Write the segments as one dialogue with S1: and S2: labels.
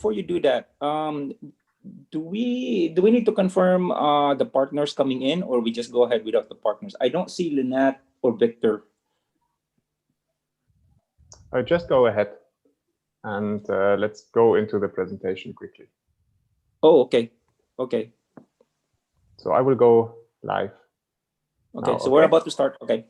S1: before you do that, do we need to confirm the partners coming in, or we just go ahead without the partners? I don't see Lynette or Victor.
S2: Just go ahead and let's go into the presentation quickly.
S1: Oh, okay. Okay.
S2: So I will go live.
S1: Okay,
S2: now,
S1: so we're about to start. Okay.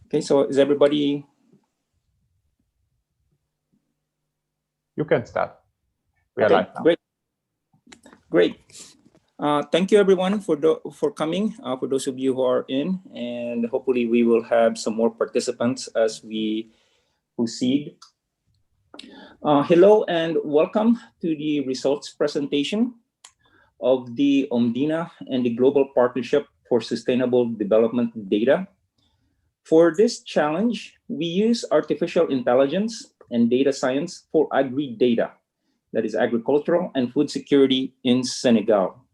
S1: Okay, so is everybody?
S2: You can start. We are
S1: Okay,
S2: live now.
S1: great. Great. Thank you everyone for coming, for those of you who are in, and hopefully we will have some more participants as we proceed. Hello and welcome to the results presentation of the Omdena and the Global Partnership for Sustainable Development Data. For this challenge, we use artificial intelligence and data science for agri-data, that is agricultural and food security in Senegal.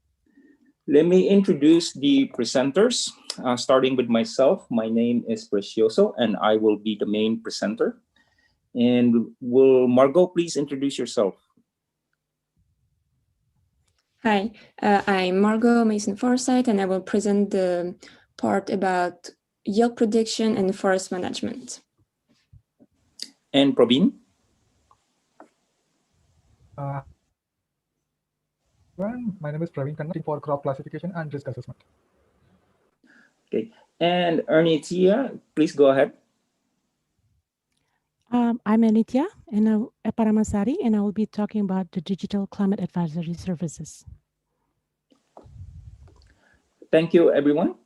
S1: Let me introduce the presenters, starting with myself. My name is Precioso, and I will be the main presenter. And will Margot please introduce yourself?
S3: Hi, I'm Margot Mason-Forsyth, and I will present the part about yield prediction and forest management.
S1: And Praveen?
S4: My name is Praveen Khanna for crop classification and risk assessment.
S1: Okay, and Ernitia, please go ahead.
S5: I'm Anitia and Paramasari, and I will be talking about the digital climate advisory services.
S1: Thank you, everyone.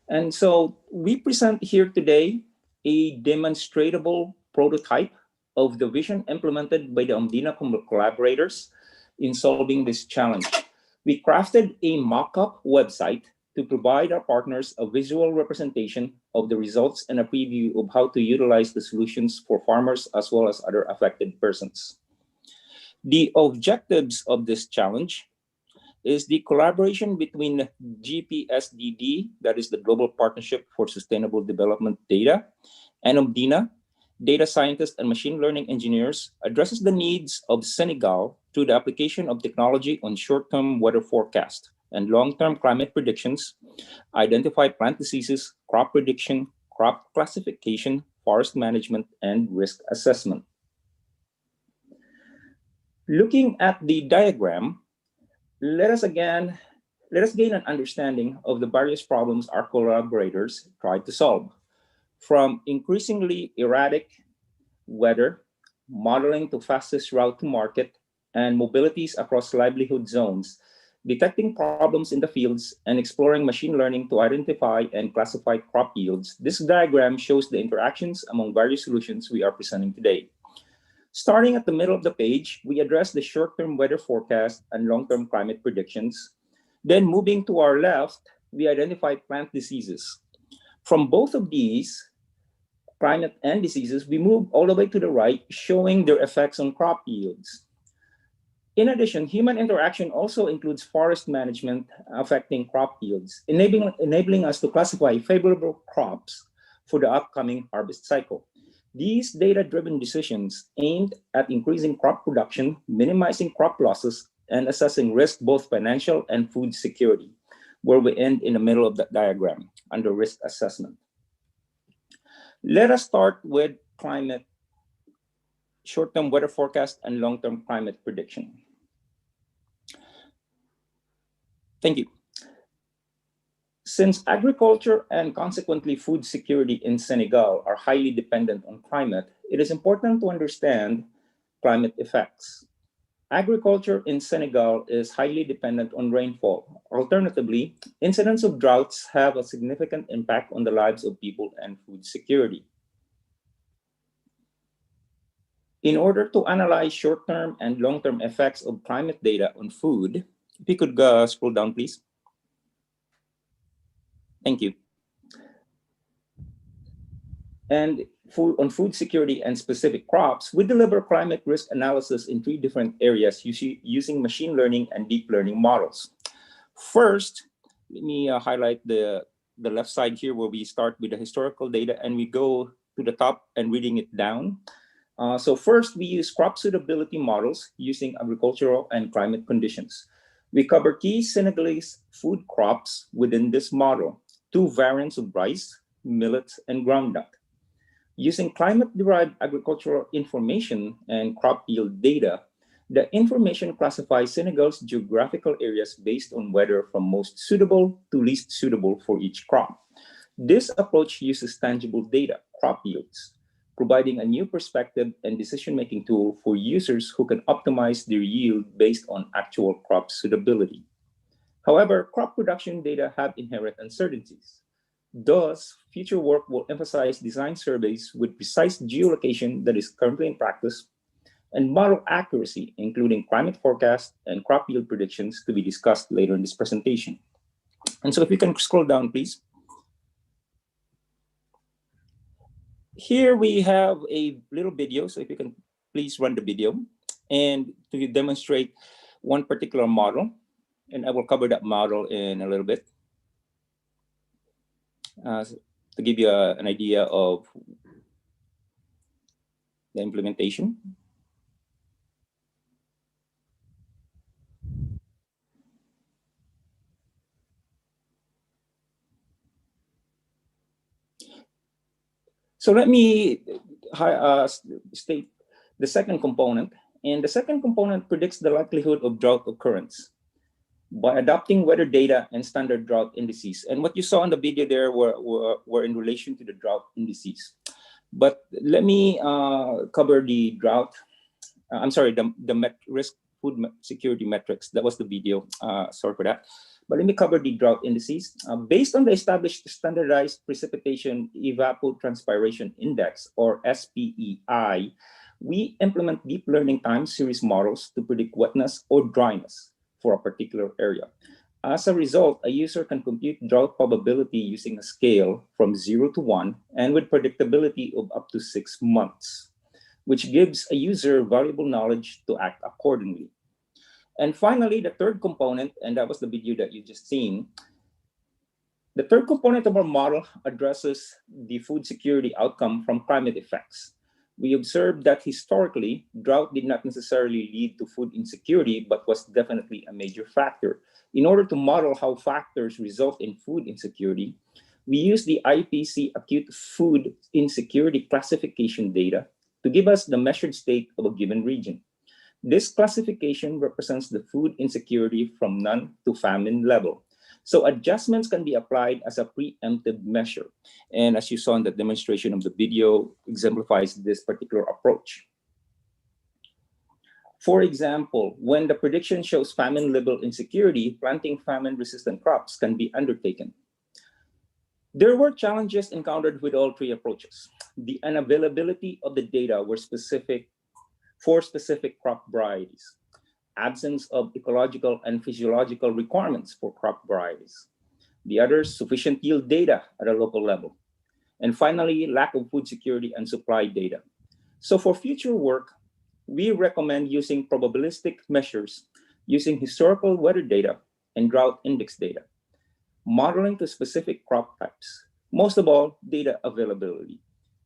S1: And so we present here today a demonstratable prototype of the vision implemented by the Omdena collaborators in solving this challenge. We crafted a mock-up website to provide our partners a visual representation of the results and a preview of how to utilize the solutions for farmers as well as other affected persons. The objectives of this challenge is the collaboration between GPSDD, that is the Global Partnership for Sustainable Development Data, and Omdena, data scientists and machine learning engineers, addresses the needs of Senegal through the application of technology on short-term weather forecast and long-term climate predictions, identify plant diseases, crop prediction, crop classification, forest management, and risk assessment. Looking at the diagram, let us gain an understanding of the various problems our collaborators tried to solve, from increasingly erratic weather, modeling to fastest route to market, and mobilities across livelihood zones, detecting problems in the fields, and exploring machine learning to identify and classify crop yields. This diagram shows the interactions among various solutions we are presenting today. Starting at the middle of the page, we address the short-term weather forecast and long-term climate predictions. Then moving to our left, we identify plant diseases. From both of these, climate and diseases, we move all the way to the right, showing their effects on crop yields. In addition, human interaction also includes forest management affecting crop yields, enabling us to classify favorable crops for the upcoming harvest cycle. These data-driven decisions aimed at increasing crop production, minimizing crop losses, and assessing risk, both financial and food security, where we end in the middle of the diagram under risk assessment. Let us start with climate, short-term weather forecast, and long-term climate prediction. Thank you. Since agriculture and consequently food security in Senegal are highly dependent on climate, it is important to understand climate effects. Agriculture in Senegal is highly dependent on rainfall. Alternatively, incidents of droughts have a significant impact on the lives of people and food security. In order to analyze short-term and long-term effects of climate data on food, if you could scroll down, please. Thank you. And food security and specific crops, we deliver climate risk analysis in 3 different areas using machine learning and deep learning models. First, let me highlight the left side here, where we start with the historical data and we go to the top and reading it down. So first, we use crop suitability models using agricultural and climate conditions. We cover key Senegalese food crops within this model, 2 variants of rice, millet, and groundnut. Using climate-derived agricultural information and crop yield data, the information classifies Senegal's geographical areas based on weather from most suitable to least suitable for each crop. This approach uses tangible data, crop yields, providing a new perspective and decision-making tool for users who can optimize their yield based on actual crop suitability. However, crop production data have inherent uncertainties. Thus, future work will emphasize design surveys with precise geolocation that is currently in practice, and model accuracy, including climate forecast and crop yield predictions, to be discussed later in this presentation. And so if you can scroll down, please. Here we have a little video, so if you can please run the video, and to demonstrate one particular model, and I will cover that model in a little bit to give you an idea of the implementation. So let me state the second component. And the second component predicts the likelihood of drought occurrence by adopting weather data and standard drought indices. And what you saw in the video there were in relation to the drought indices. But let me cover the drought, the risk food security metrics. That was the video, sorry for that. But let me cover the drought indices. Based on the established standardized precipitation evapotranspiration index, or SPEI, we implement deep learning time series models to predict wetness or dryness for a particular area. As a result, a user can compute drought probability using a scale from 0 to 1 and with predictability of up to 6 months, which gives a user valuable knowledge to act accordingly. And finally, the third component, and that was the video that you just seen. The third component of our model addresses the food security outcome from climate effects. We observed that historically, drought did not necessarily lead to food insecurity, but was definitely a major factor. In order to model how factors result in food insecurity, we use the IPC acute food insecurity classification data to give us the measured state of a given region. This classification represents the food insecurity from none to famine level. So adjustments can be applied as a preemptive measure. And as you saw in the demonstration of the video, exemplifies this particular approach. For example, when the prediction shows famine level insecurity, planting famine-resistant crops can be undertaken. There were challenges encountered with all 3 approaches. The unavailability of the data were for specific crop varieties, absence of ecological and physiological requirements for crop varieties, the others, sufficient yield data at a local level, and finally, lack of food security and supply data. So for future work, we recommend using probabilistic measures using historical weather data and drought index data, modeling to specific crop types, most of all, data availability,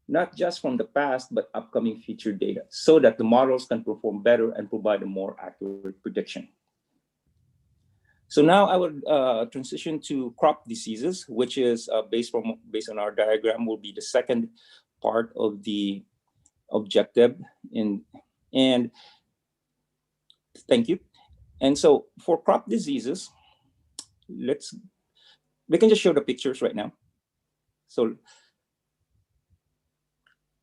S1: not just from the past, but upcoming future data, so that the models can perform better and provide a more accurate prediction. So now I would transition to crop diseases, which is based on our diagram, will be the second part of the objective. And thank you. And so for crop diseases, we can just show the pictures right now. So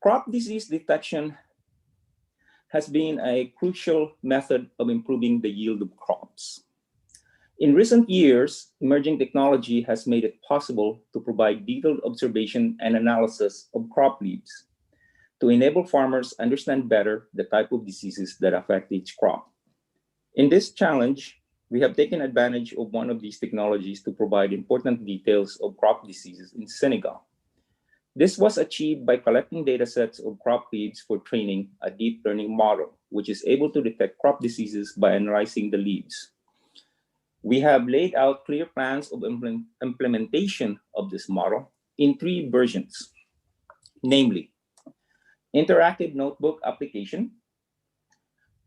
S1: crop disease detection has been a crucial method of improving the yield of crops. In recent years, emerging technology has made it possible to provide detailed observation and analysis of crop leaves to enable farmers understand better the type of diseases that affect each crop. In this challenge, we have taken advantage of one of these technologies to provide important details of crop diseases in Senegal. This was achieved by collecting datasets of crop leaves for training a deep learning model, which is able to detect crop diseases by analyzing the leaves. We have laid out clear plans of implementation of this model in 3 versions, namely interactive notebook application,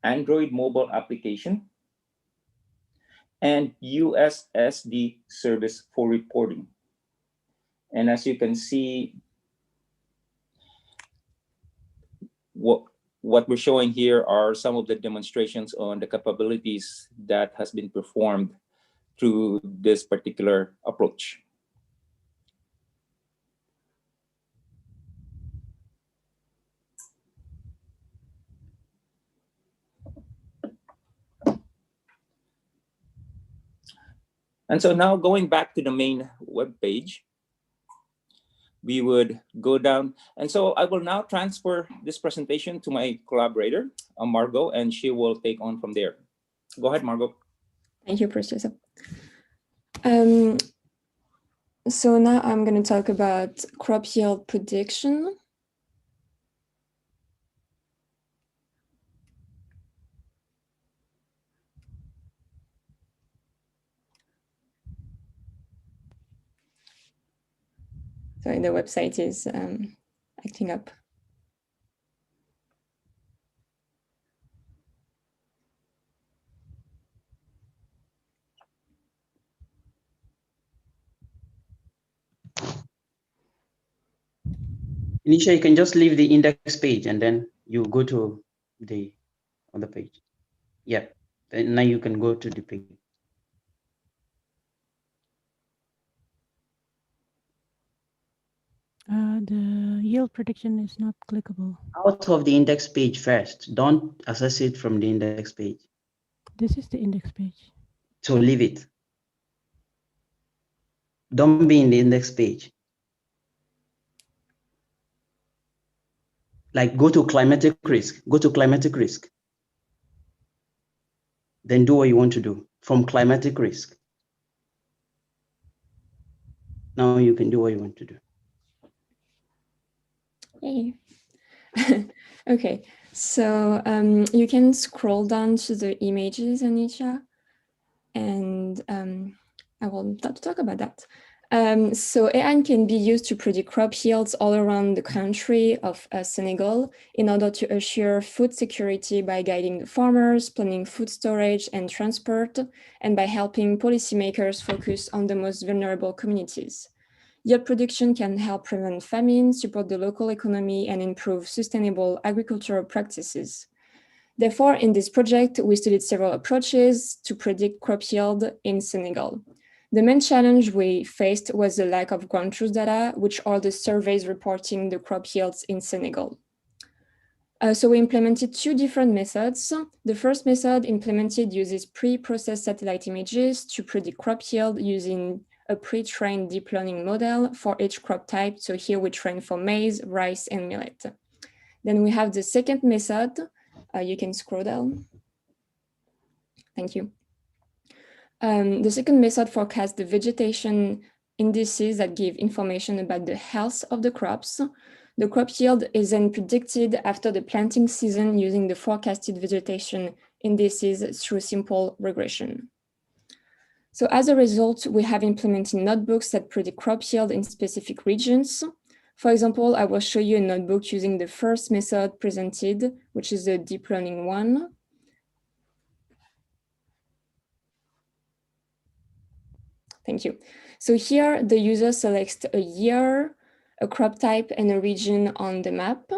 S1: Android mobile application, and USSD service for reporting. And as you can see, what we're showing here are some of the demonstrations on the capabilities that has been performed through this particular approach. And so now going back to the main web page, we would go down. And so I will now transfer this presentation to my collaborator, Margot, and she will take on from there. Go ahead, Margot.
S3: Thank you, Professor. So now I'm going to talk about crop yield prediction. Sorry, the website is acting up.
S6: Nisha, you can just leave the index page and then you go to the other page. Yeah, then now you can go to the page.
S5: The yield prediction is not clickable.
S6: Out of the index page first. Don't access it from the index page.
S5: This is the index page.
S6: So leave it. Don't be in the index page. Like go to climatic risk. Go to climatic risk. Then do what you want to do from climatic risk. Now you can do what you want to do.
S3: Yay. Okay, so you can scroll down to the images, Anisha, and I will talk about that. So AI can be used to predict crop yields all around the country of Senegal in order to assure food security by guiding the farmers, planning food storage and transport, and by helping policymakers focus on the most vulnerable communities. Yield prediction can help prevent famine, support the local economy, and improve sustainable agricultural practices. Therefore, in this project, we studied several approaches to predict crop yield in Senegal. The main challenge we faced was the lack of ground truth data, which are the surveys reporting the crop yields in Senegal. So we implemented 2 different methods. The first method implemented uses pre-processed satellite images to predict crop yield using a pre-trained deep learning model for each crop type. So here we train for maize, rice, and millet. Then we have the second method. You can scroll down. Thank you. The second method forecasts the vegetation indices that give information about the health of the crops. The crop yield is then predicted after the planting season using the forecasted vegetation indices through simple regression. So as a result, we have implemented notebooks that predict crop yield in specific regions. For example, I will show you a notebook using the first method presented, which is the deep learning one. Thank you. So here, the user selects a year, a crop type, and a region on the map.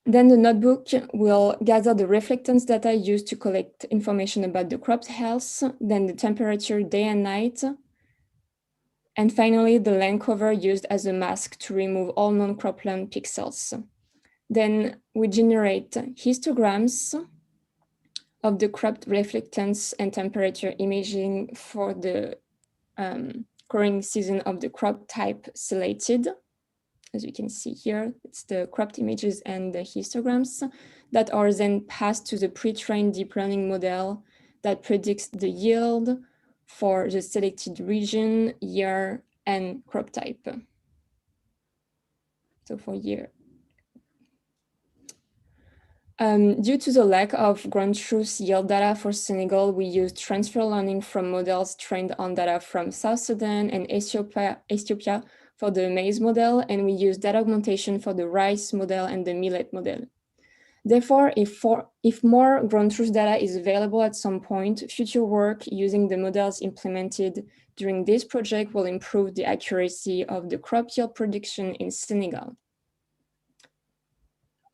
S3: Then the notebook will gather the reflectance data used to collect information about the crop's health, then the temperature day and night, and finally the land cover used as a mask to remove all non-cropland pixels. Then we generate histograms of the crop reflectance and temperature imaging for the growing season of the crop type selected. As you can see here, it's the cropped images and the histograms that are then passed to the pre-trained deep learning model that predicts the yield for the selected region, year, and crop type. So for year. Due to the lack of ground truth yield data for Senegal, we used transfer learning from models trained on data from South Sudan and Ethiopia for the maize model, and we used data augmentation for the rice model and the millet model. Therefore, if more ground truth data is available at some point, future work using the models implemented during this project will improve the accuracy of the crop yield prediction in Senegal.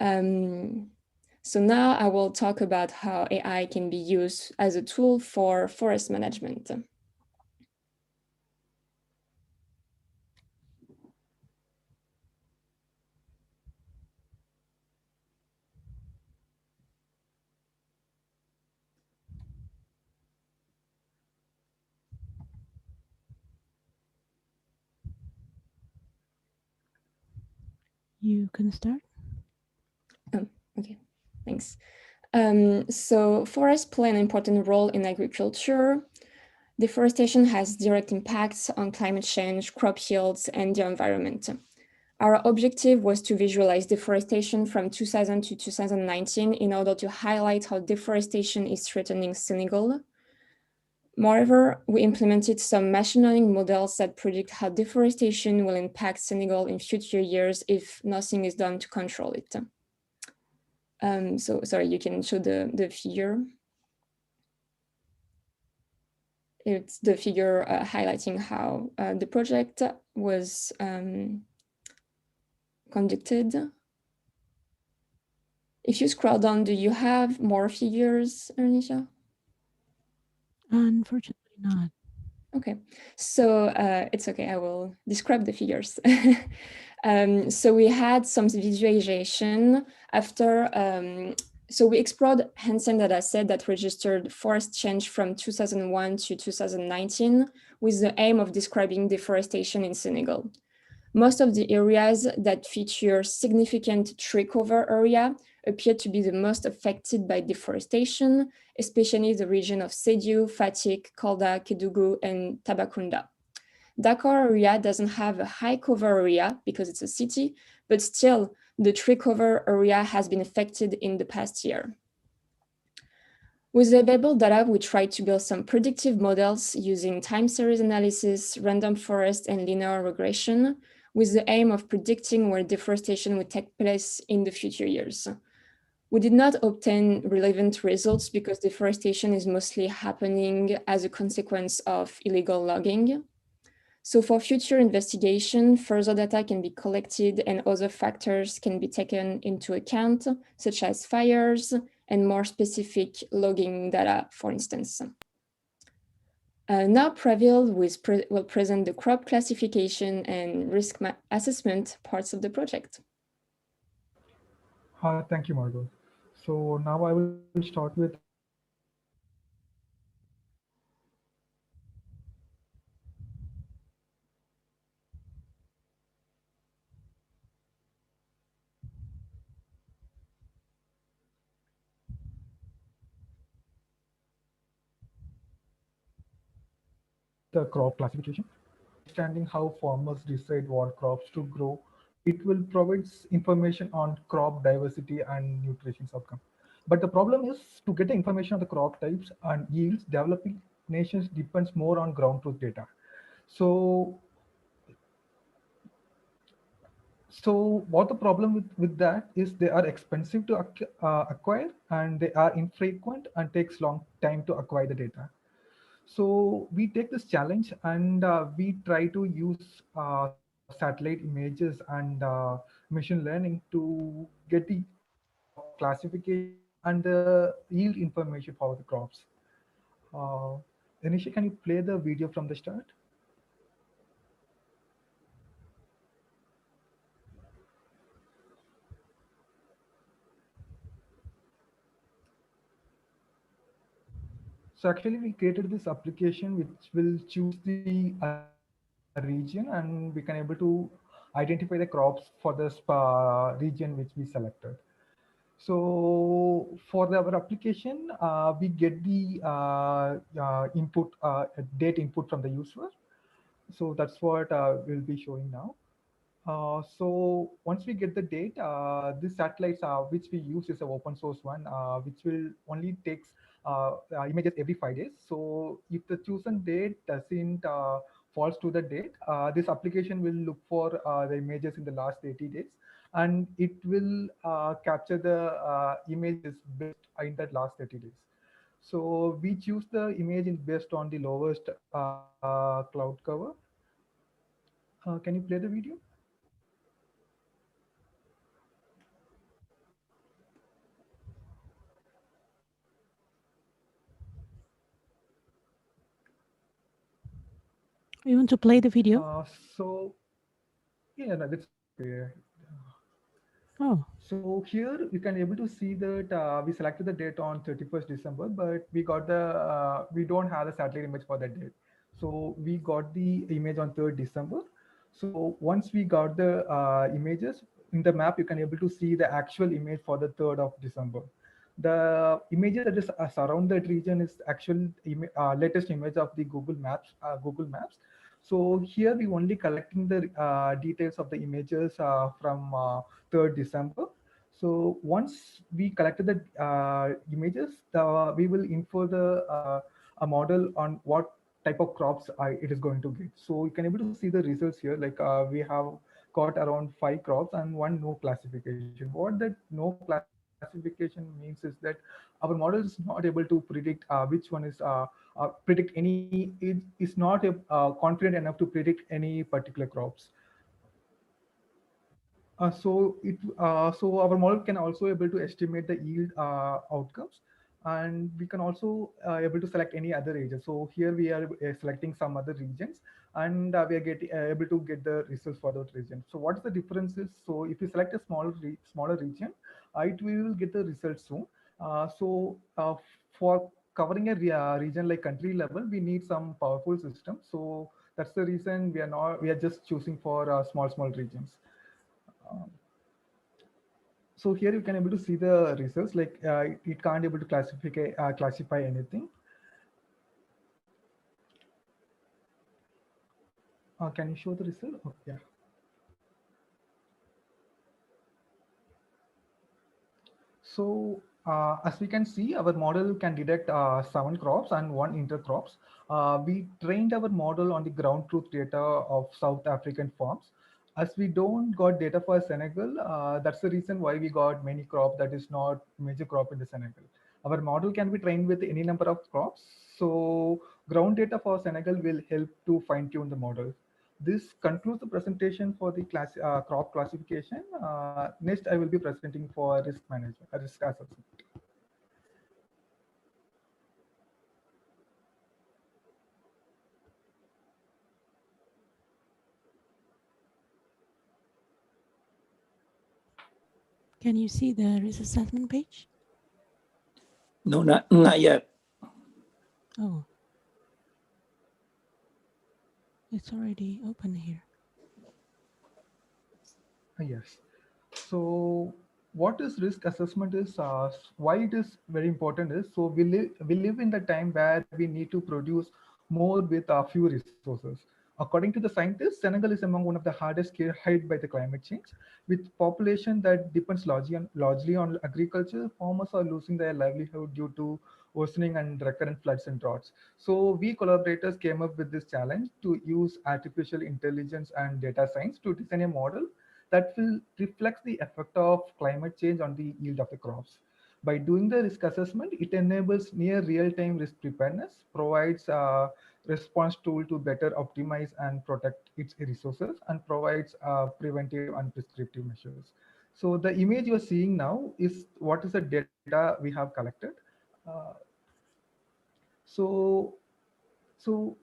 S3: So now I will talk about how AI can be used as a tool for forest management.
S5: You can start.
S3: Oh, okay, thanks. So forests play an important role in agriculture. Deforestation has direct impacts on climate change, crop yields, and the environment. Our objective was to visualize deforestation from 2000 to 2019 in order to highlight how deforestation is threatening Senegal. Moreover, we implemented some machine learning models that predict how deforestation will impact Senegal in future years if nothing is done to control it. So sorry, you can show the figure. It's the figure highlighting how the project was conducted. If you scroll down, do you have more figures, Ernisha?
S5: Unfortunately not.
S3: Okay, so it's okay, I will describe the figures. So we had some visualization after, so we explored Hansen data set that registered forest change from 2001 to 2019 with the aim of describing deforestation in Senegal. Most of the areas that feature significant tree cover area appear to be the most affected by deforestation, especially the region of Sédhiou, Fatick, Kolda, Kédougou, and Tambacounda. Dakar area doesn't have a high cover area because it's a city, but still the tree cover area has been affected in the past year. With the available data, we tried to build some predictive models using time series analysis, random forest, and linear regression, with the aim of predicting where deforestation would take place in the future years. We did not obtain relevant results because deforestation is mostly happening as a consequence of illegal logging. So for future investigation, further data can be collected and other factors can be taken into account, such as fires and more specific logging data, for instance. Now Pravil will present the crop classification and risk assessment parts of the project.
S4: Thank you, Margot. So now I will start with the crop classification. Understanding how farmers decide what crops to grow, it will provide information on crop diversity and nutrition outcome. But the problem is to get the information on the crop types and yields, developing nations depends more on ground truth data. So what the problem with that is they are expensive to acquire, and they are infrequent and takes long time to acquire the data. So we take this challenge and we try to use satellite images and machine learning to get the crop classification and the yield information for the crops. Anisha, can you play the video from the start? So actually we created this application which will choose the region, and we can able to identify the crops for the region which we selected. So for our application, we get the input, date input from the user. So that's what we'll be showing now. So once we get the date, these satellites which we use is an open source one, which will only takes images every 5 days. So if the chosen date doesn't falls to the date, this application will look for the images in the last 80 days, and it will capture the images based in that last 30 days. So we choose the image in based on the lowest cloud cover. Can you play the video?
S5: You want to play the video?
S4: So yeah, no, that's okay.
S5: Oh,
S4: So here you can able to see that we selected the date on 31st December, but we got the we don't have the satellite image for that date. So we got the image on 3rd December. So once we got the images in the map, you can able to see the actual image for the 3rd of December. The images that is surround that region is actual latest image of the Google Maps. So here we only collecting the details of the images from 3rd December. So once we collected the images, we will infer the a model on what type of crops it is going to get. So you can able to see the results here. Like we have got around 5 crops and one no classification. What that no classification means is that our model is not able to predict which one is predict any. It is not confident enough to predict any particular crops. So our model can also able to estimate the yield outcomes, and we can also able to select any other region. So here we are selecting some other regions, and we are getting able to get the results for that region. So what's the difference is, so if you select a smaller region, it will get the results soon. For covering a region like country level, we need some powerful system. So that's the reason we are just choosing for small regions. Um, so here you can able to see the results, like it can't able to classify anything. Can you show the result? Oh, yeah. So as we can see, our model can detect 7 crops and 1 intercrops. We trained our model on the ground truth data of South African farms. As we don't got data for Senegal, that's the reason why we got many crop that is not major crop in the Senegal. Our model can be trained with any number of crops. So ground data for Senegal will help to fine tune the model. This concludes the presentation for the crop classification. Next, I will be presenting for risk management, risk assessment.
S5: can you see the risk assessment page?
S1: No, not yet.
S5: Oh, it's already open here.
S4: Yes. So what is risk assessment is, why it is very important is, so we live in the time where we need to produce more with a few resources. According to the scientists, Senegal is among one of the hardest hit by the climate change. With population that depends largely on agriculture, farmers are losing their livelihood due to worsening and recurrent floods and droughts. So we collaborators came up with this challenge to use artificial intelligence and data science to design a model that will reflect the effect of climate change on the yield of the crops. By doing the risk assessment, it enables near real-time risk preparedness, provides a response tool to better optimize and protect its resources, and provides preventive and prescriptive measures. So the image you are seeing now is what is the data we have collected. Uh, so, so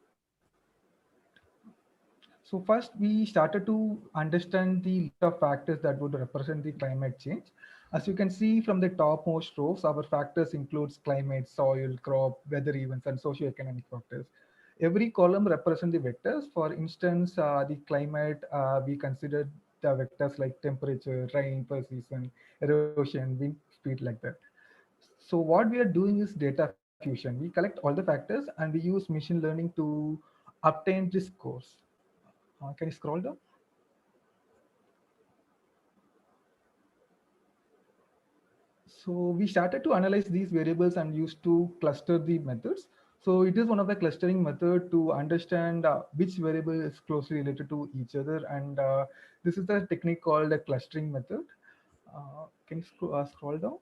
S4: So first, we started to understand the list of factors that would represent the climate change. As you can see from the topmost rows, our factors includes climate, soil, crop, weather events, and socioeconomic factors. Every column represents the vectors. For instance, the climate, we consider the vectors like temperature, rain per season, erosion, wind speed, like that. So what we are doing is data fusion. We collect all the factors and we use machine learning to obtain the scores. Can you scroll down? So we started to analyze these variables and used to cluster the methods. So it is one of the clustering method to understand which variable is closely related to each other. And this is the technique called the clustering method. Can you scroll down?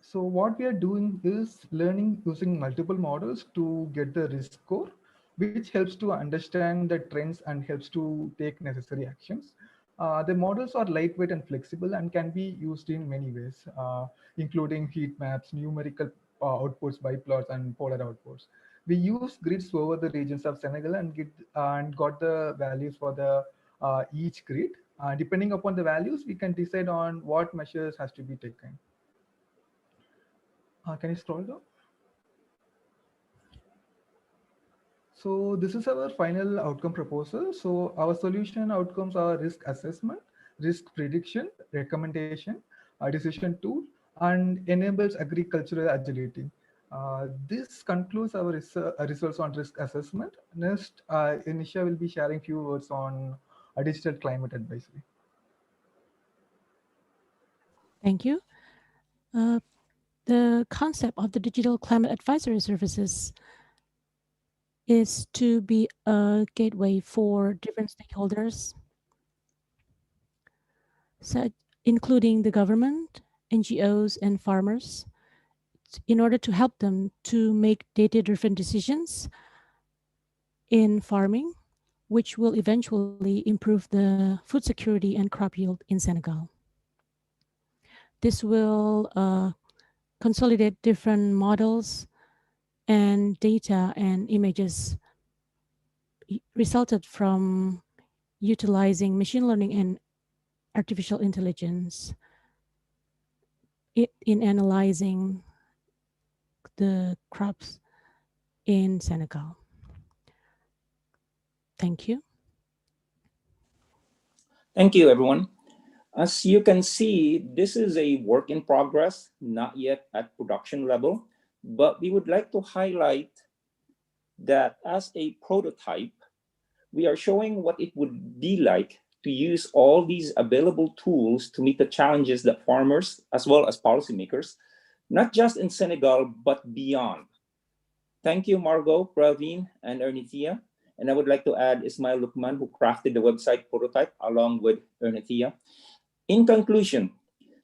S4: So what we are doing is learning using multiple models to get the risk score, which helps to understand the trends and helps to take necessary actions. The models are lightweight and flexible and can be used in many ways, including heat maps, numerical outputs, biplots, and polar outputs. We use grids over the regions of Senegal and got the values for the each grid. Depending upon the values, we can decide on what measures has to be taken. Can you scroll down? So this is our final outcome proposal. So our solution outcomes are risk assessment, risk prediction, recommendation, a decision tool, and enables agricultural agility. This concludes our results on risk assessment. Next, Nisha will be sharing few words on a digital climate advisory.
S5: Thank you. The concept of the digital climate advisory services is to be a gateway for different stakeholders, including the government, NGOs, and farmers, in order to help them to make data-driven decisions in farming, which will eventually improve the food security and crop yield in Senegal. This will consolidate different models and data and images resulted from utilizing machine learning and artificial intelligence in analyzing the crops in Senegal. Thank you.
S1: Thank you, everyone. As you can see, this is a work in progress, not yet at production level, but we would like to highlight that as a prototype, we are showing what it would be like to use all these available tools to meet the challenges that farmers, as well as policymakers, not just in Senegal, but beyond. Thank you, Margot, Praveen, and Ernithia. And I would like to add Ismail Lukman, who crafted the website prototype along with Ernithia. In conclusion,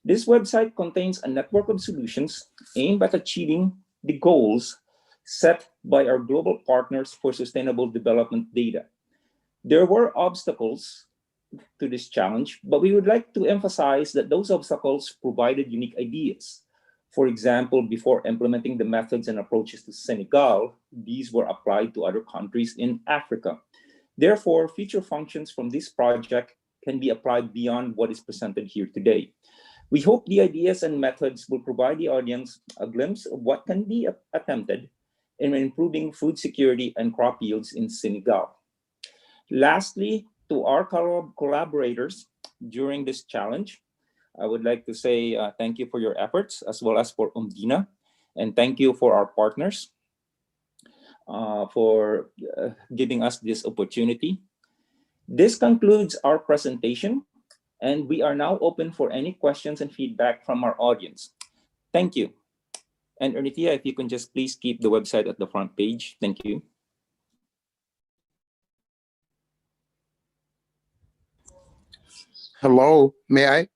S1: this website contains a network of solutions aimed at achieving the goals set by our global partners for sustainable development data. There were obstacles to this challenge, but we would like to emphasize that those obstacles provided unique ideas. For example, before implementing the methods and approaches to Senegal, these were applied to other countries in Africa. Therefore, future functions from this project can be applied beyond what is presented here today. We hope the ideas and methods will provide the audience a glimpse of what can be attempted in improving food security and crop yields in Senegal. Lastly, to our collaborators during this challenge, I would like to say thank you for your efforts, as well as for Omdena, and thank you for our partners for giving us this opportunity. This concludes our presentation, and we are now open for any questions and feedback from our audience. Thank you. And Ernithia, if you can just please keep the website at the front page. Thank you.
S7: Hello, may I?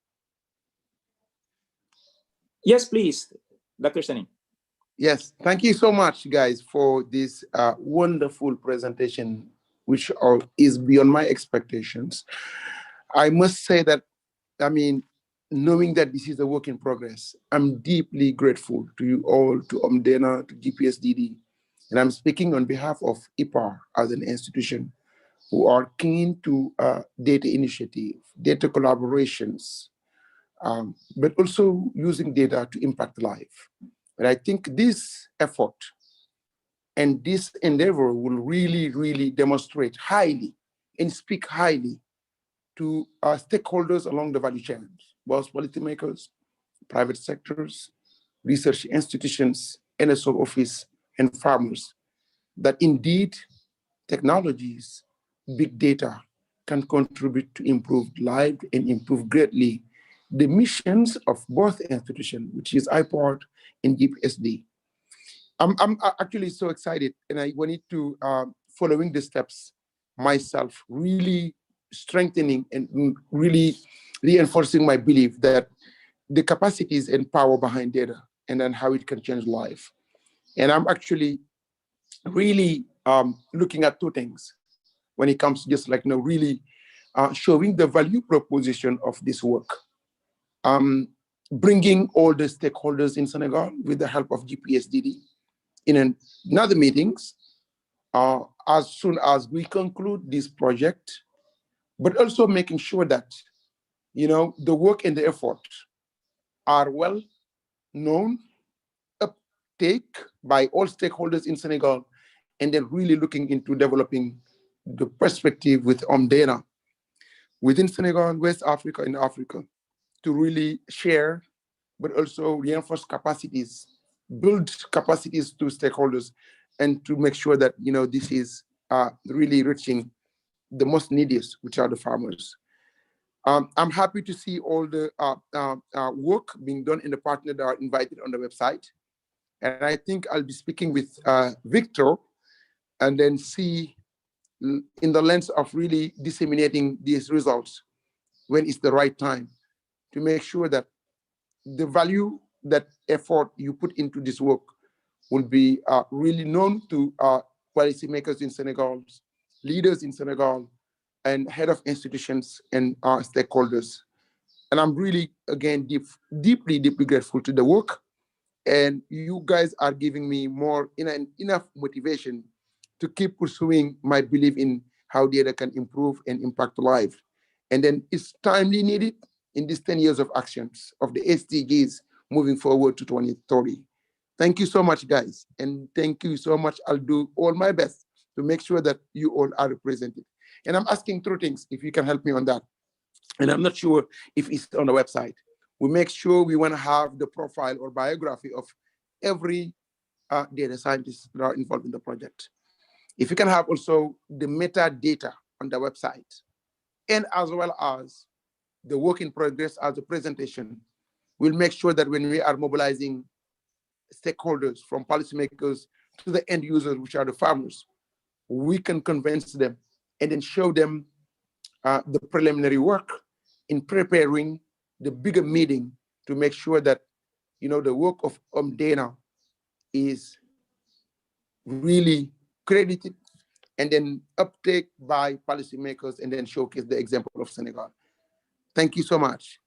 S1: Yes, please, Dr. Sani.
S7: Yes, thank you so much, guys, for this wonderful presentation, which is beyond my expectations. I must say that, I mean, knowing that this is a work in progress, I'm deeply grateful to you all, to Omdena, to GPSDD, and I'm speaking on behalf of IPAR as an institution who are keen to data initiative, data collaborations, but also using data to impact life. And I think this effort and this endeavor will really, really demonstrate highly and speak highly to our stakeholders along the value chain, both policymakers, private sectors, research institutions, NSO office, and farmers, that indeed technologies, big data can contribute to improved life and improve greatly the missions of both institutions, which is IPOD and GPSD. I'm actually so excited, and I wanted to following the steps myself, really strengthening and really reinforcing my belief that the capacities and power behind data, and then how it can change life. And I'm actually really looking at two things when it comes to just like, really showing the value proposition of this work. Bringing all the stakeholders in Senegal with the help of GPSDD in another meetings as soon as we conclude this project, but also making sure that, the work and the effort are well known, uptake by all stakeholders in Senegal, and then really looking into developing the perspective with Omdena within Senegal, West Africa, and Africa to really share, but also reinforce capacities, build capacities to stakeholders, and to make sure that, this is really reaching the most neediest, which are the farmers. I'm happy to see all the work being done in the partner that are invited on the website. And I think I'll be speaking with Victor and then see in the lens of really disseminating these results when it's the right time to make sure that the value, that effort you put into this work will be really known to policymakers in Senegal, leaders in Senegal, and head of institutions and stakeholders. And I'm really, again, deeply grateful to the work. And you guys are giving me more enough motivation to keep pursuing my belief in how data can improve and impact life. And then it's timely needed in these 10 years of actions of the SDGs moving forward to 2030. Thank you so much, guys. And thank you so much. I'll do all my best to make sure that you all are represented. And I'm asking two things, if you can help me on that. And I'm not sure if it's on the website. We make sure we want to have the profile or biography of every data scientist that are involved in the project. If you can have also the metadata on the website, and as well as the work in progress as a presentation, we'll make sure that when we are mobilizing stakeholders from policymakers to the end users, which are the farmers, we can convince them and then show them the preliminary work in preparing the bigger meeting to make sure that, the work of Omdena is really credited and then uptake by policymakers and then showcase the example of Senegal. Thank you so much.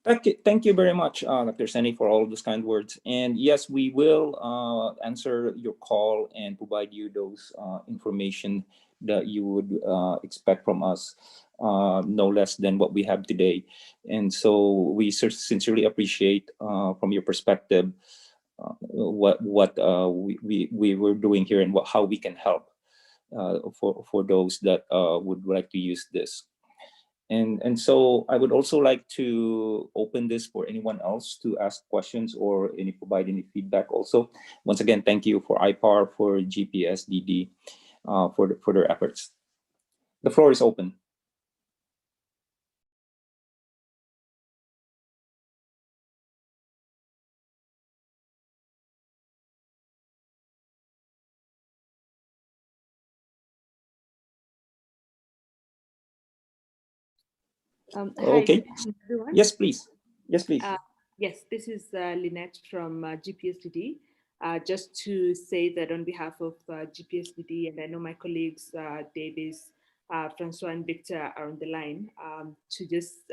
S1: Thank you very much, Dr. Seni, for all those kind words. And yes, we will answer your call and provide you those information that you would expect from us, no less than what we have today. And so we sincerely appreciate from your perspective what we were doing here and how we can help for those that would like to use this. And so I would also like to open this for anyone else to ask questions or provide any feedback also. Once again, thank you for IPAR, for GPSDD, for their efforts. The floor is open.
S8: Hi,
S1: Okay.
S8: everyone.
S1: Yes, please. Yes, please.
S8: Yes, this is Lynette from GPSDD. Just to say that on behalf of GPSDD, and I know my colleagues, Davis, Francois, and Victor are on the line, to just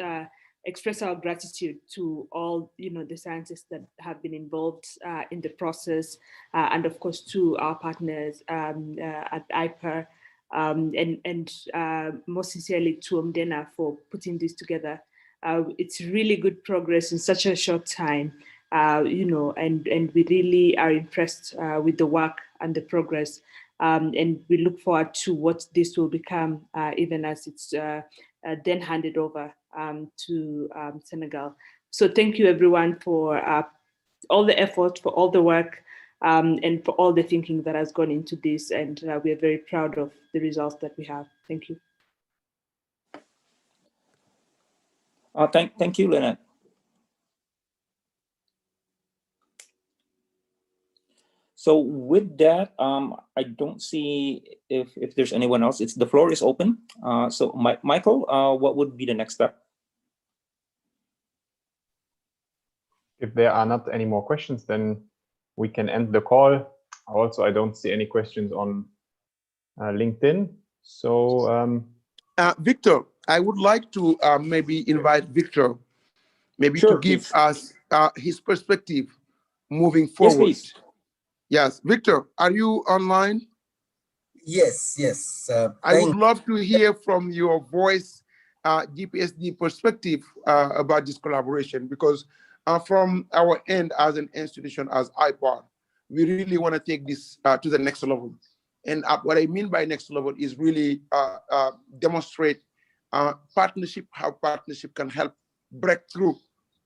S8: express our gratitude to all the scientists that have been involved in the process, and of course to our partners at IPAR. And most sincerely to Omdena for putting this together. It's really good progress in such a short time, and we really are impressed with the work and the progress. And we look forward to what this will become, even as it's then handed over to Senegal. So thank you everyone for all the effort, for all the work, and for all the thinking that has gone into this. And we are very proud of the results that we have. Thank you.
S1: Thank you, Lynette. So with that, I don't see if there's anyone else. The floor is open. So Michael, what would be the next step?
S2: If there are not any more questions, then we can end the call. Also, I don't see any questions on LinkedIn. So,
S7: Victor, I would like to maybe invite Victor, maybe
S1: Sure,
S7: to give
S1: please.
S7: us his perspective moving
S1: Yes,
S7: forward.
S1: please.
S7: Yes, Victor, are you online?
S9: Yes.
S7: I would love to hear from your voice, GPSD perspective about this collaboration, because from our end as an institution, as IPAR, we really want to take this to the next level. And what I mean by next level is really demonstrate partnership, how partnership can help break through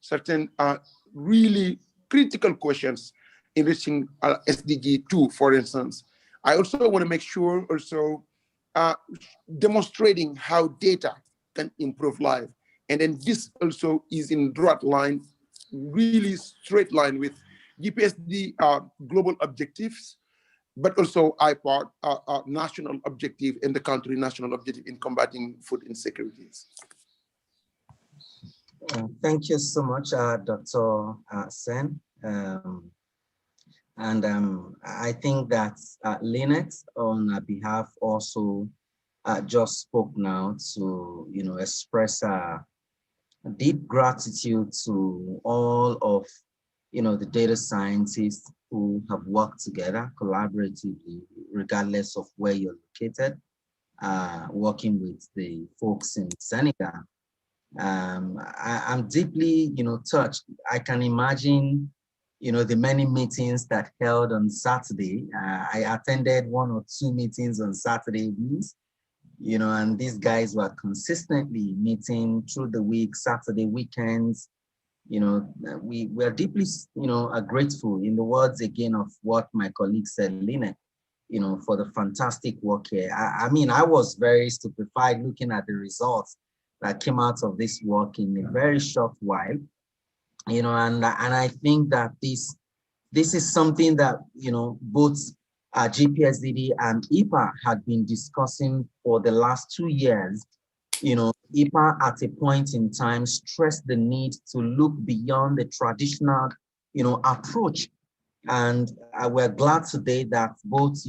S7: certain really critical questions in reaching SDG 2, for instance. I also want to make sure also demonstrating how data can improve life. And then this also is in direct line, really straight line with GPSD global objectives, but also IPAR national objective in the country, national objective in combating food insecurities.
S9: Thank you so much, Dr. Sen. I think that Lynette, on behalf, also just spoke now to express deep gratitude to all of the data scientists who have worked together collaboratively, regardless of where you're located, working with the folks in Senegal. I'm deeply touched. I can imagine the many meetings that held on Saturday. I attended 1 or 2 meetings on Saturday evenings, and these guys were consistently meeting through the week, Saturday weekends. We are deeply, grateful, in the words again of what my colleague said, Lynette, for the fantastic work here. I mean, I was very stupefied looking at the results that came out of this work in a very short while. And I think that this is something that both GPSDD and IPA had been discussing for the last 2 years. IPA at a point in time stressed the need to look beyond the traditional approach, and we're glad today that both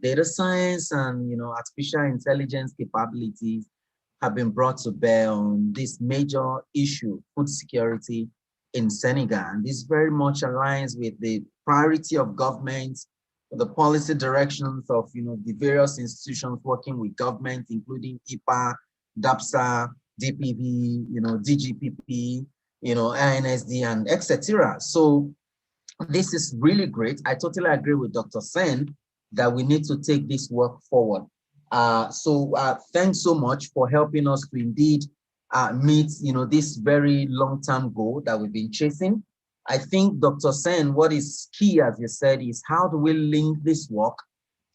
S9: data science and artificial intelligence capabilities have been brought to bear on this major issue, food security in Senegal. And this very much aligns with the priority of government, the policy directions of the various institutions working with government, including IPA, DAPSA, DPV, DGPP, INSD, and etc. So this is really great. I totally agree with Dr. Sen that we need to take this work forward. So thanks so much for helping us to indeed meet this very long-term goal that we've been chasing. I think, Dr. Sen, what is key, as you said, is how do we link this work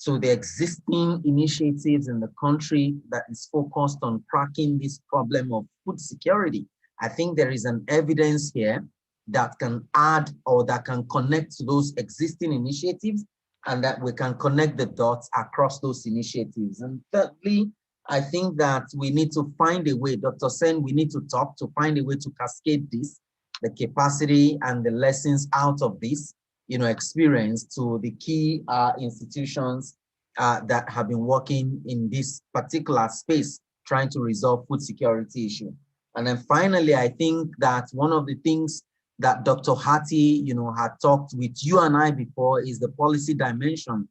S9: to the existing initiatives in the country that is focused on cracking this problem of food security. I think there is an evidence here that can add or that can connect to those existing initiatives, and that we can connect the dots across those initiatives. And thirdly, I think that we need to find a way, Dr. Sen, we need to talk to find a way to cascade this, the capacity and the lessons out of this, experience to the key institutions that have been working in this particular space, trying to resolve food security issue. And then finally, I think that one of the things that Dr. Hati, had talked with you and I before is the policy dimension,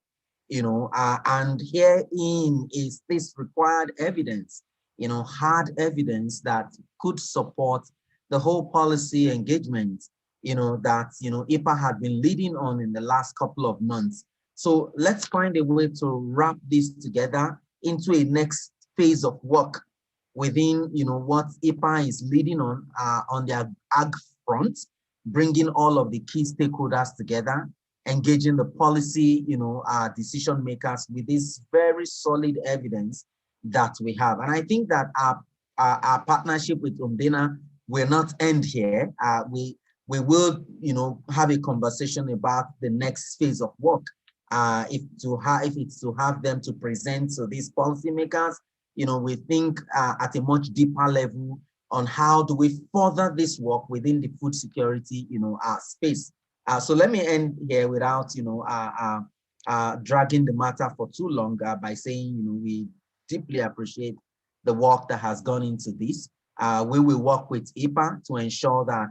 S9: and herein is this required evidence, hard evidence that could support the whole policy engagement, that, IPA had been leading on in the last couple of months. So let's find a way to wrap this together into a next phase of work within, what IPA is leading on their ag front, bringing all of the key stakeholders together engaging the policy, decision makers with this very solid evidence that we have. And I think that our partnership with Omdena will not end here. We will, have a conversation about the next phase of work. If it's to have them to present to these policymakers, we think at a much deeper level on how do we further this work within the food security, space. So let me end here without, dragging the matter for too long by saying, we deeply appreciate the work that has gone into this. We will work with IPA to ensure that,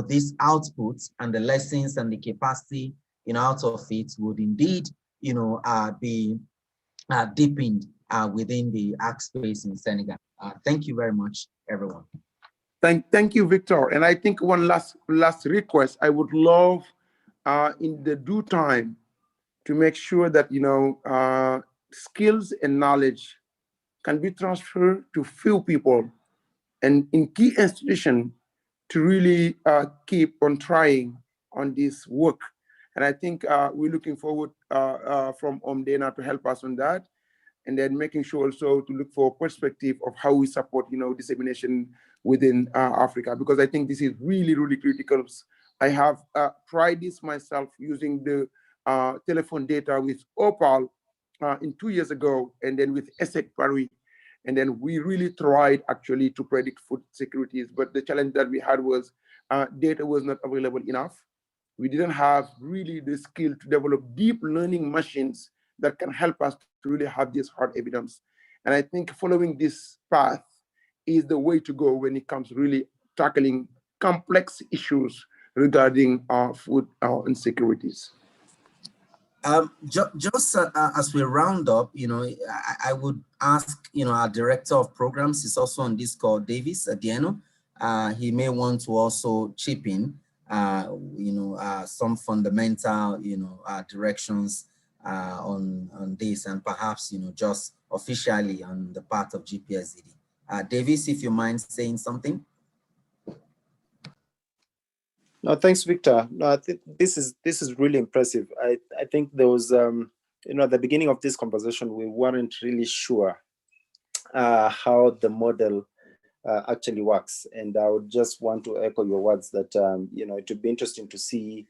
S9: these outputs and the lessons and the capacity, out of it would indeed, be deepened within the ACT space in Senegal. Thank you very much, everyone.
S7: Thank you, Victor. And I think one last request, I would love in the due time to make sure that, skills and knowledge can be transferred to few people and in key institutions to really keep on trying on this work. And I think we're looking forward from Omdena to help us on that. And then making sure also to look for perspective of how we support, dissemination within Africa, because I think this is really, really critical. I have tried this myself using the telephone data with Opal in 2 years ago, and then with ESSEC Paris. And then we really tried actually to predict food securities, but the challenge that we had was data was not available enough. We didn't have really the skill to develop deep learning machines that can help us to really have this hard evidence. And I think following this path is the way to go when it comes to really tackling complex issues regarding food insecurities.
S9: Just as we round up, I would ask, our director of programs is also on this call, Davis Adieno. He may want to also chip in, some fundamental, directions on this, and perhaps, just officially on the part of GPSDD. Davis, if you mind saying something.
S10: No, thanks, Victor. No, I think this is really impressive. I think there was, at the beginning of this conversation, we weren't really sure how the model actually works. And I would just want to echo your words that, it would be interesting to see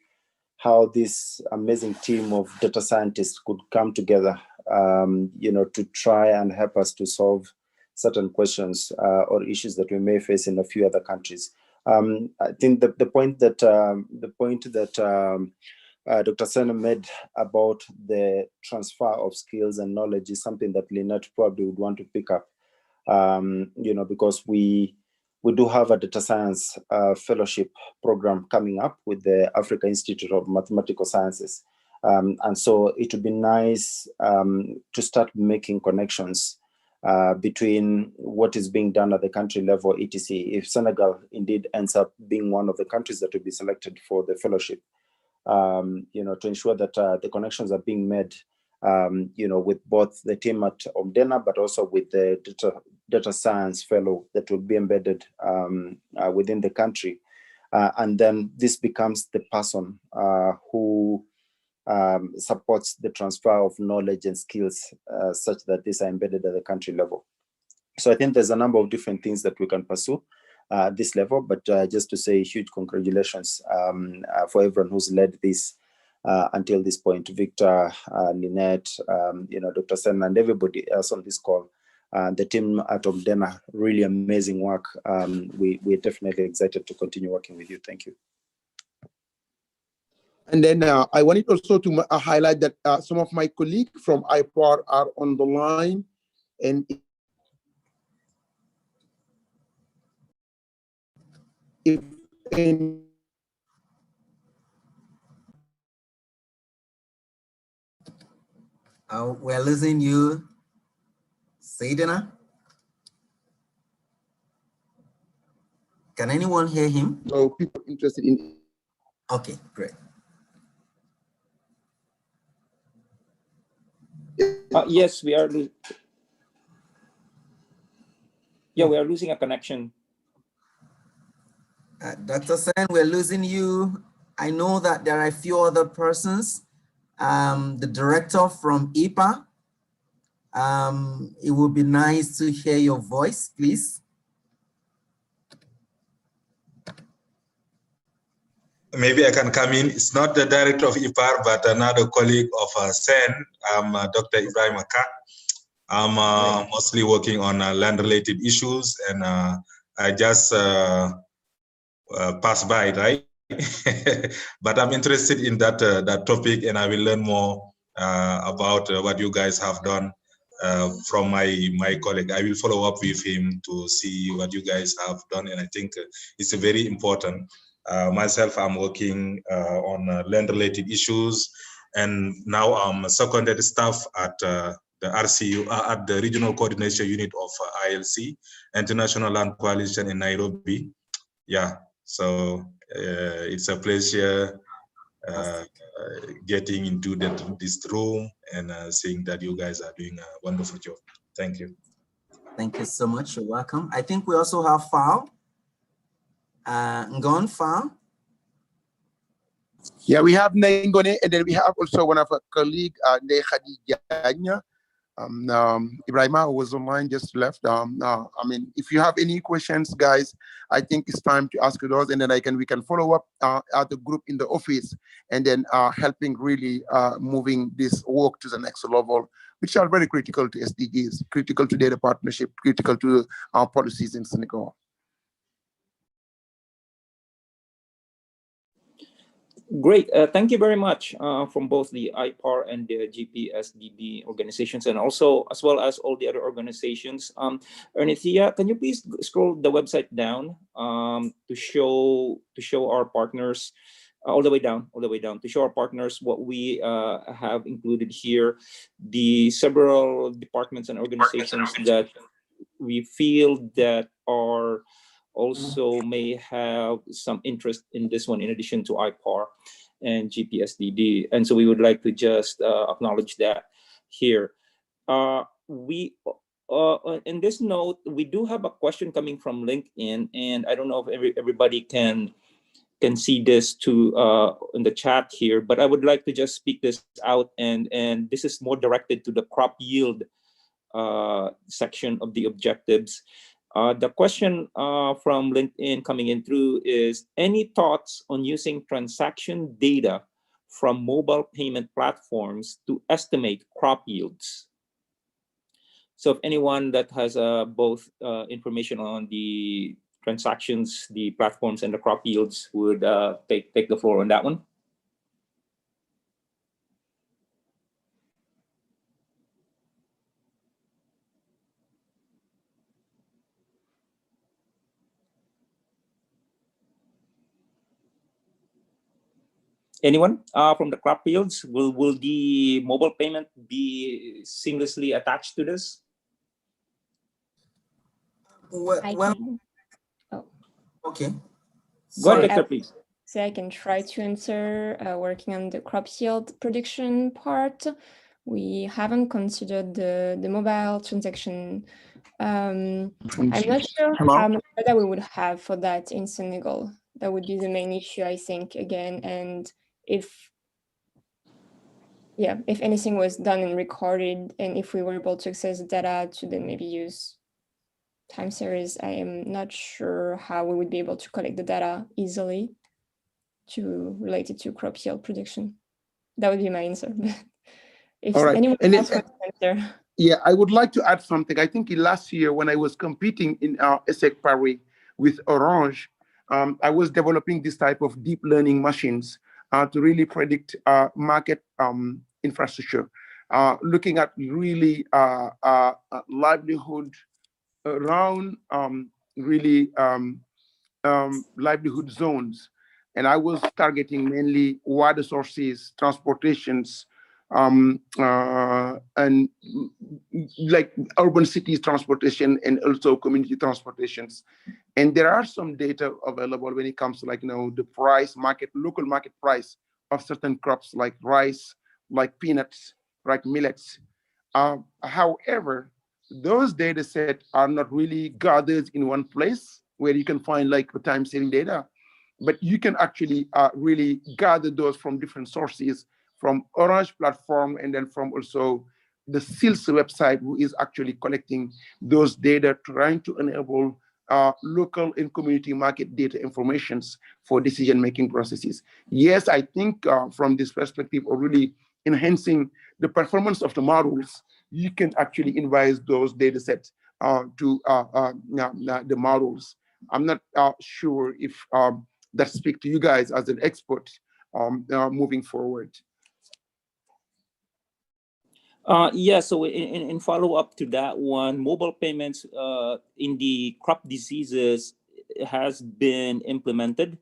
S10: how this amazing team of data scientists could come together, to try and help us to solve certain questions or issues that we may face in a few other countries. I think the point that Dr. Sena made about the transfer of skills and knowledge is something that Lynette probably would want to pick up, because we do have a data science fellowship program coming up with the Africa Institute of Mathematical Sciences. And so it would be nice to start making connections between what is being done at the country level, etc. If Senegal indeed ends up being one of the countries that will be selected for the fellowship, to ensure that the connections are being made, with both the team at Omdena, but also with the data science fellow that will be embedded within the country. And then this becomes the person who supports the transfer of knowledge and skills such that these are embedded at the country level. So I think there's a number of different things that we can pursue at this level, but just to say huge congratulations for everyone who's led this until this point, Victor, Lynette, Dr. Sen, and everybody else on this call. The team at Omdena, really amazing work. We're definitely excited to continue working with you. Thank you.
S7: And then I wanted also to highlight that some of my colleagues from IPAR are on the line. And if
S9: we're losing you, Saidina. Can anyone hear him?
S7: So people interested in.
S9: Okay, great.
S1: Yes, we are. Yeah, we are losing a connection.
S9: Dr. Sen, we're losing you. I know that there are a few other persons. The director from IPA. It would be nice to hear your voice, please.
S11: Maybe I can come in. It's not the director of IPAR, but another colleague of SEN. I'm Dr. Ibrahim Aka. I'm mostly working on land-related issues, and I just passed by, right? But I'm interested in that that topic, and I will learn more about what you guys have done from my colleague. I will follow up with him to see what you guys have done, and I think it's very important. Myself, I'm working on land-related issues, and now I'm seconded staff at the RCU, at the Regional Coordination Unit of ILC, International Land Coalition in Nairobi. Yeah, so it's a pleasure getting into this room and seeing that you guys are doing a wonderful job. Thank you.
S9: Thank you so much. You're welcome. I think we also have Fao. Ngon Fao.
S7: Yeah, we have Nengone, and then we have also one of our colleague, Ne Khadija. Ibrahima, who was online, just left. I mean, if you have any questions, guys, I think it's time to ask those, and then we can follow up at the group in the office, and then helping really moving this work to the next level, which are very critical to SDGs, critical to data partnership, critical to our policies in Senegal.
S1: Great. Thank you very much from both the IPAR and the GPSDD organizations, and also as well as all the other organizations. Ernithia, can you please scroll the website down to show our partners all the way down to show our partners what we have included here, the several departments and organizations that we feel that are also may have some interest in this one, in addition to IPAR and GPSDD. And so we would like to just acknowledge that here. In this note, we do have a question coming from LinkedIn, and I don't know if everybody can see this too in the chat here, but I would like to just speak this out, and this is more directed to the crop yield section of the objectives. The question from LinkedIn coming in through is, any thoughts on using transaction data from mobile payment platforms to estimate crop yields? So if anyone that has both information on the transactions, the platforms, and the crop yields would take the floor on that one. Anyone from the crop yields? Will the mobile payment be seamlessly attached to this?
S9: Okay.
S1: Go ahead, Victor, please.
S3: So I can try to answer, working on the crop yield prediction part. We haven't considered the mobile transaction. I'm not sure how much data we would have for that in Senegal. That would be the main issue, I think, again. And if anything was done and recorded, and if we were able to access data to then maybe use time series, I am not sure how we would be able to collect the data easily to relate it to crop yield prediction. That would be my answer. If anyone else wants to answer.
S7: Yeah, I would like to add something. I think last year when I was competing in our ESSEC Paris with Orange, I was developing this type of deep learning machines to really predict market infrastructure, looking at really livelihood around livelihood zones. And I was targeting mainly water sources, transportations, and like urban cities transportation, and also community transportations. And there are some data available when it comes to, like, the price market, local market price of certain crops like rice, like peanuts, like millets. However, those data sets are not really gathered in one place where you can find like time series data. but you can actually really gather those from different sources, from Orange platform, and then from also the SILS website, who is actually collecting those data, trying to enable local and community market data informations for decision-making processes. Yes, I think from this perspective of really enhancing the performance of the models, you can actually invite those data sets to the models. I'm not sure if that speaks to you guys as an expert moving forward.
S1: Yeah, so in follow up to that one, mobile payments in the crop diseases has been implemented.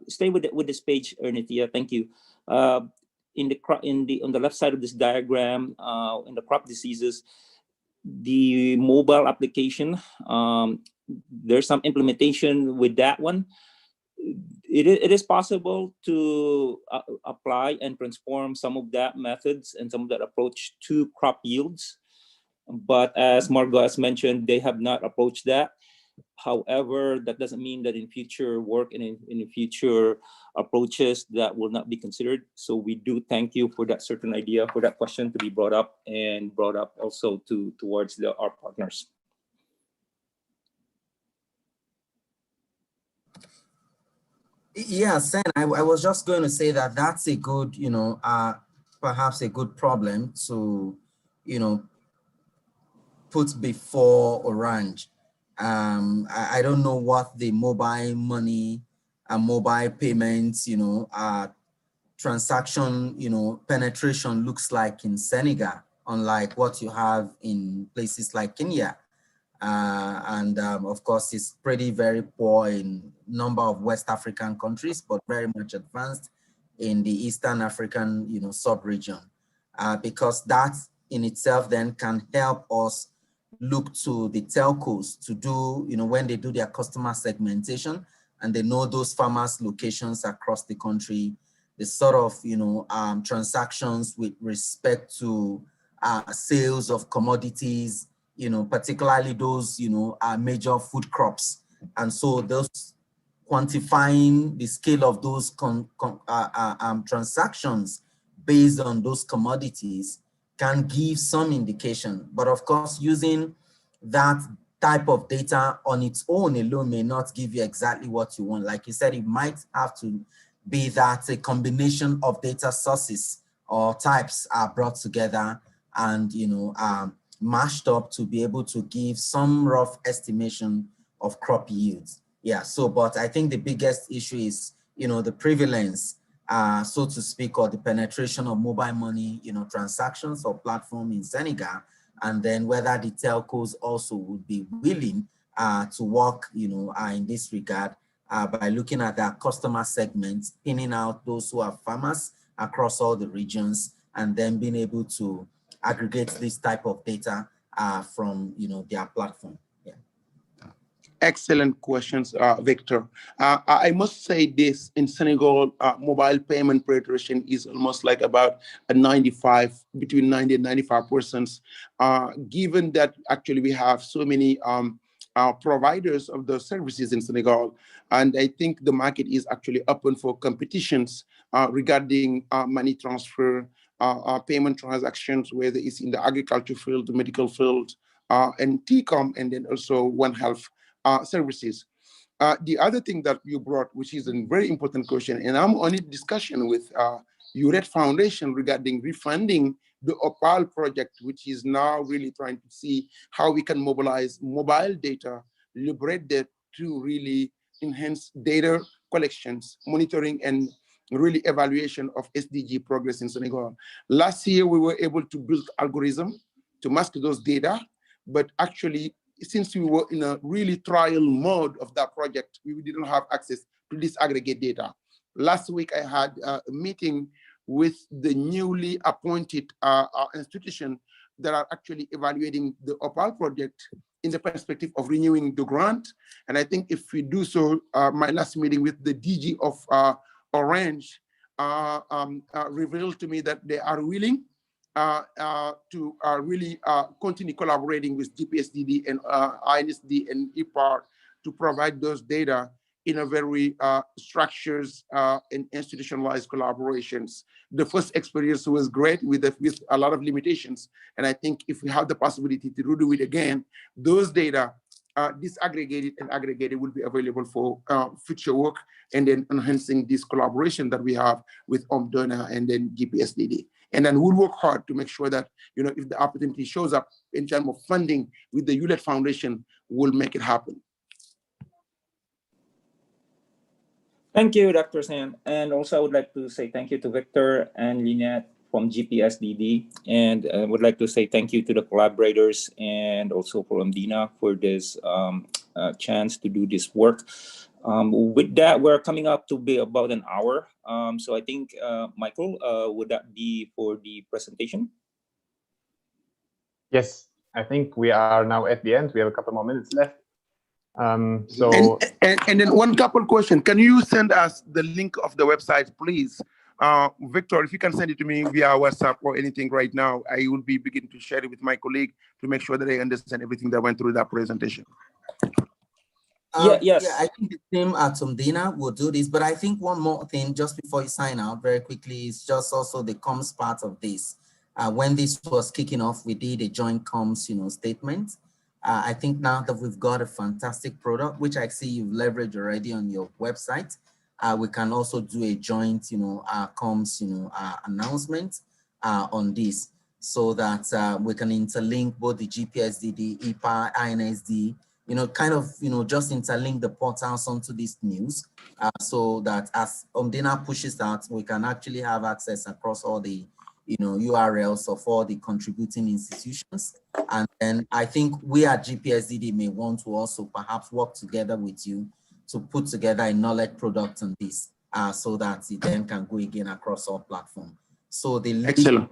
S1: Stay with this page, Ernitia. Thank you. On the left side of this diagram, in the crop diseases, the mobile application, there's some implementation with that one. It is possible to apply and transform some of that methods and some of that approach to crop yields. But as Margot has mentioned, they have not approached that. However, that doesn't mean that in future work and in future approaches that will not be considered. So we do thank you for that certain idea, for that question to be brought up and brought up also towards our partners.
S9: Yeah, Sen, I was just going to say that that's a good, perhaps a good problem to, put before Orange. I don't know what the mobile money and mobile payments, transaction, penetration looks like in Senegal, unlike what you have in places like Kenya. Of course, it's very poor in number of West African countries, but very much advanced in the Eastern African, sub-region, because that in itself then can help us look to the telcos to do, when they do their customer segmentation and they know those farmers' locations across the country, the sort of, transactions with respect to sales of commodities, particularly those, major food crops. And so those quantifying the scale of those transactions based on those commodities can give some indication. But of course, using that type of data on its own alone may not give you exactly what you want. Like you said, it might have to be that a combination of data sources or types are brought together and, mashed up to be able to give some rough estimation of crop yields. Yeah, so, but I think the biggest issue is, the prevalence, so to speak, or the penetration of mobile money, transactions or platform in Senegal, and then whether the telcos also would be willing to work, in this regard by looking at their customer segments, pinning out those who are farmers across all the regions, and then being able to aggregate this type of data from their platform. Yeah.
S7: Excellent questions, Victor. I must say this, in Senegal, mobile payment penetration is almost like about a 95, between 90 and 95%. Given that actually we have so many providers of the services in Senegal, and I think the market is actually open for competitions regarding money transfer, payment transactions, whether it's in the agriculture field, the medical field, and TCOM, and then also One Health services. The other thing that you brought, which is a very important question, and I'm on a discussion with URED Foundation regarding refunding the OPAL project, which is now really trying to see how we can mobilize mobile data, liberate that to really enhance data collections, monitoring, and really evaluation of SDG progress in Senegal. Last year, we were able to build algorithm to mask those data, but actually, since we were in a really trial mode of that project, we didn't have access to this aggregate data. Last week, I had a meeting with the newly appointed institution that are actually evaluating the OPAL project in the perspective of renewing the grant. And I think if we do so, my last meeting with the DG of Orange revealed to me that they are willing to really continue collaborating with GPSDD and INSD and IPAR to provide those data in a very structures and institutionalized collaborations. The first experience was great with a lot of limitations. And I think if we have the possibility to redo it again, those data disaggregated and aggregated will be available for future work, and then enhancing this collaboration that we have with Omdena and then GPSDD. And then we'll work hard to make sure that, you know, if the opportunity shows up in terms of funding with the ULET Foundation, we'll make it happen.
S1: Thank you, Dr. Sam. And also I would like to say thank you to Victor and Lynette from GPSDD. And I would like to say thank you to the collaborators and also for Omdena for this chance to do this work. With that, we're coming up to be about an hour. So I think, Michael, would that be for the presentation?
S2: Yes, I think we are now at the end. We have a couple more minutes left.
S7: And then one couple question. Can you send us the link of the website, please? Victor, if you can send it to me via WhatsApp or anything right now, I will be beginning to share it with my colleague to make sure that they understand everything that went through that presentation.
S9: Yeah, I think the team at Omdena will do this, but I think one more thing just before you sign out very quickly is just also the comms part of this. When this was kicking off, we did a joint comms, statement. I think now that we've got a fantastic product, which I see you've leveraged already on your website, we can also do a joint, comms, announcement on this, so that we can interlink both the GPSDD, IPA, INSD, just interlink the portals onto this news, so that as Omdena pushes out, we can actually have access across all the, URLs of all the contributing institutions. And then I think we at GPSDD may want to also perhaps work together with you to put together a knowledge product on this, so that it then can go again across all platforms. So the
S7: Excellent.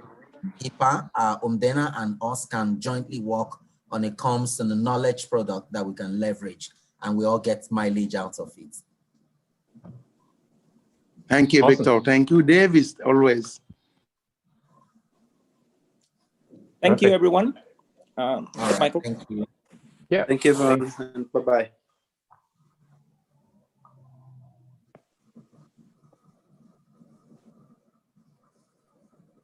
S9: IPA, Omdena and us can jointly work on a comms and a knowledge product that we can leverage, and we all get mileage out of it.
S7: Thank you,
S2: Awesome.
S7: Victor. Thank you, Davis, always.
S1: Thank you,
S2: Perfect.
S1: everyone.
S9: All right,
S1: Michael.
S9: thank you.
S2: Yeah.
S10: Thank you, everyone, and bye-bye.